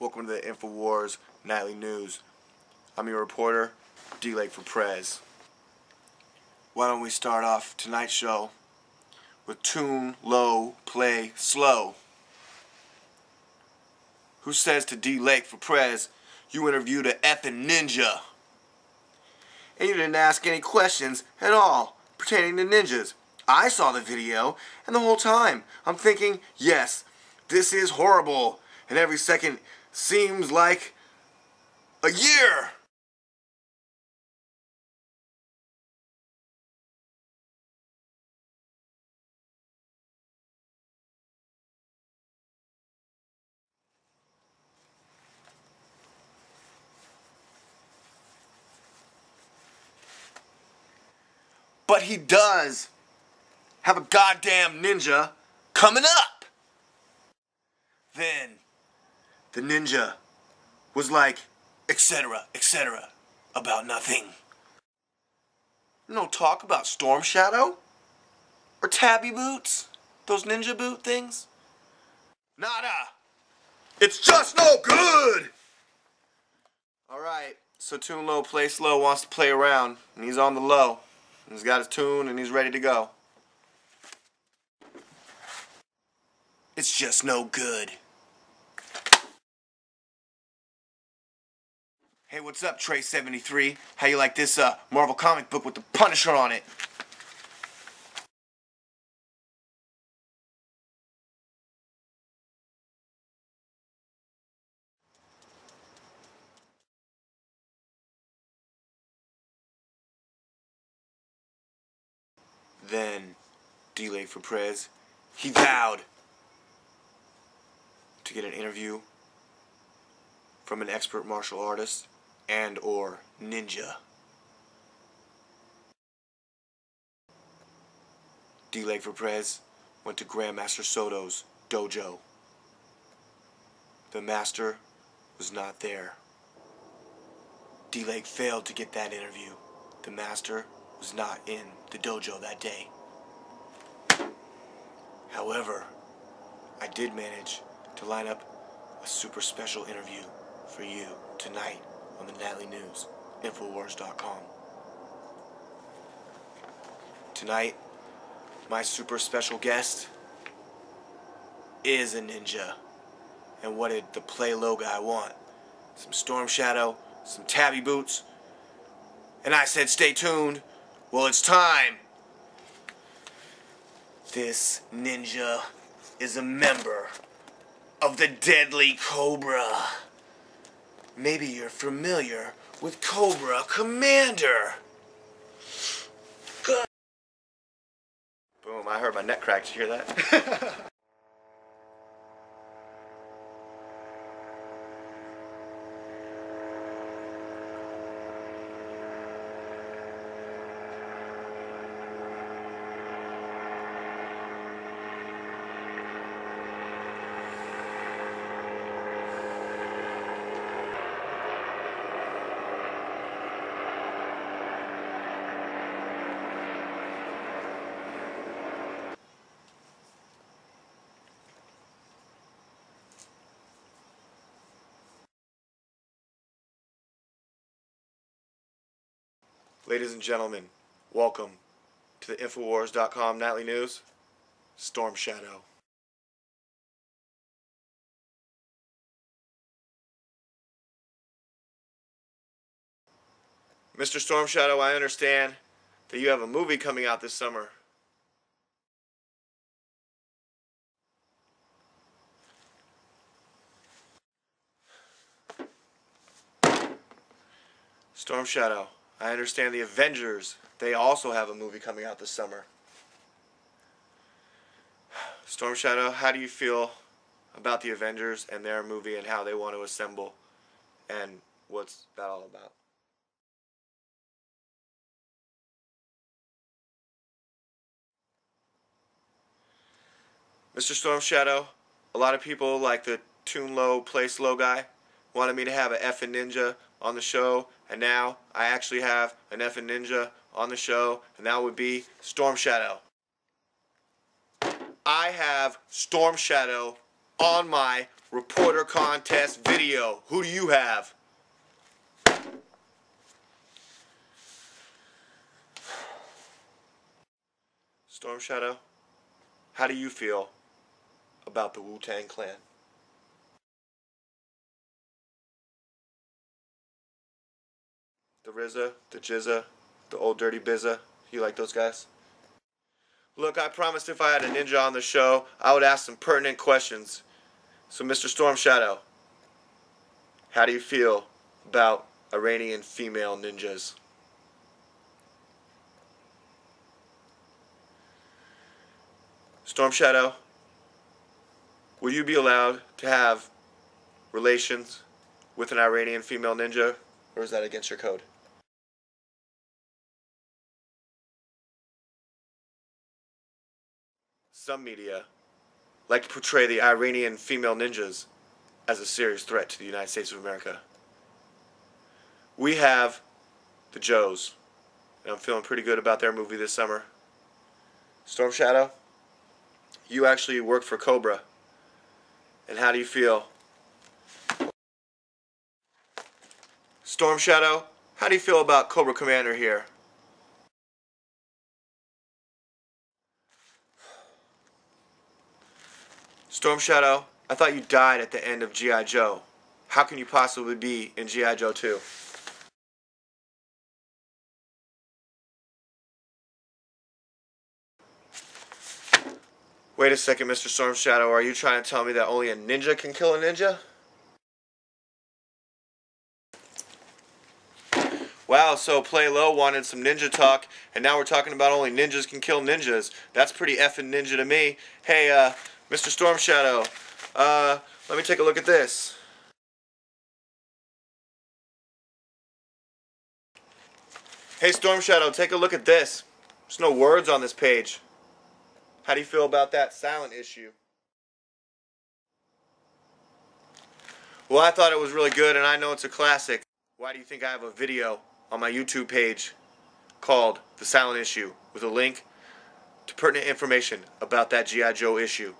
Welcome to the InfoWars Nightly News. I'm your reporter, DLAKE for PREZ. Why don't we start off tonight's show with tune low, play slow. Who says to DLAKE for PREZ, you interviewed a effing ninja? And you didn't ask any questions at all pertaining to ninjas. I saw the video, and the whole time I'm thinking, yes, this is horrible, and every second seems like a year. But he does have a goddamn ninja coming up. Then the ninja was like, etc., about nothing. No talk about Storm Shadow or Tabby Boots, those ninja boot things. Nada. It's just no good. Alright, so Tune Low, Play Slow wants to play around, and he's on the low. He's got his tune and he's ready to go. It's just no good. Hey, what's up, Trey73? How you like this Marvel comic book with the Punisher on it? Then, DLAKE for PREZ, he vowed to get an interview from an expert martial artist and or ninja. DLAKE for PREZ went to Grandmaster Soto's dojo. The master was not there. DLAKE failed to get that interview. The master was not in the dojo that day. However, I did manage to line up a super special interview for you tonight on the Nightly News, Infowars.com. Tonight, my super special guest is a ninja. And what did the Play Low guy want? Some Storm Shadow, some Tabby Boots, and I said stay tuned. Well, it's time. This ninja is a member of the Deadly Cobra. Maybe you're familiar with Cobra Commander. Good. Boom, I heard my neck crack. Did you hear that? Ladies and gentlemen, welcome to the Infowars.com Nightly News, Storm Shadow. Mr. Storm Shadow, I understand that you have a movie coming out this summer. Storm Shadow, I understand the Avengers, they also have a movie coming out this summer. Storm Shadow, how do you feel about the Avengers and their movie and how they want to assemble? And what's that all about? Mr. Storm Shadow, a lot of people like the Tune Low, Play Slow guy wanted me to have an effing ninja on the show, and now I actually have an effing ninja on the show, and that would be Storm Shadow. I have Storm Shadow on my reporter contest video. Who do you have? Storm Shadow, how do you feel about the Wu-Tang Clan? The RZA, the Jizza, the Old Dirty Bizza. You like those guys? Look, I promised if I had a ninja on the show, I would ask some pertinent questions. So, Mr. Storm Shadow, how do you feel about Iranian female ninjas? Storm Shadow, will you be allowed to have relations with an Iranian female ninja, or is that against your code? Some media like to portray the Iranian female ninjas as a serious threat to the United States of America. We have the Joes, and I'm feeling pretty good about their movie this summer. Storm Shadow, you actually work for Cobra, and how do you feel? Storm Shadow, how do you feel about Cobra Commander here? Storm Shadow, I thought you died at the end of G.I. Joe. How can you possibly be in G.I. Joe 2? Wait a second, Mr. Storm Shadow, are you trying to tell me that only a ninja can kill a ninja? Wow, so Play Low wanted some ninja talk, and now we're talking about only ninjas can kill ninjas. That's pretty effing ninja to me. Hey, Mr. Storm Shadow, let me take a look at this. Hey, Storm Shadow, take a look at this. There's no words on this page. How do you feel about that silent issue? Well, I thought it was really good, and I know it's a classic. Why do you think I have a video on my YouTube page called The Silent Issue with a link to pertinent information about that G.I. Joe issue?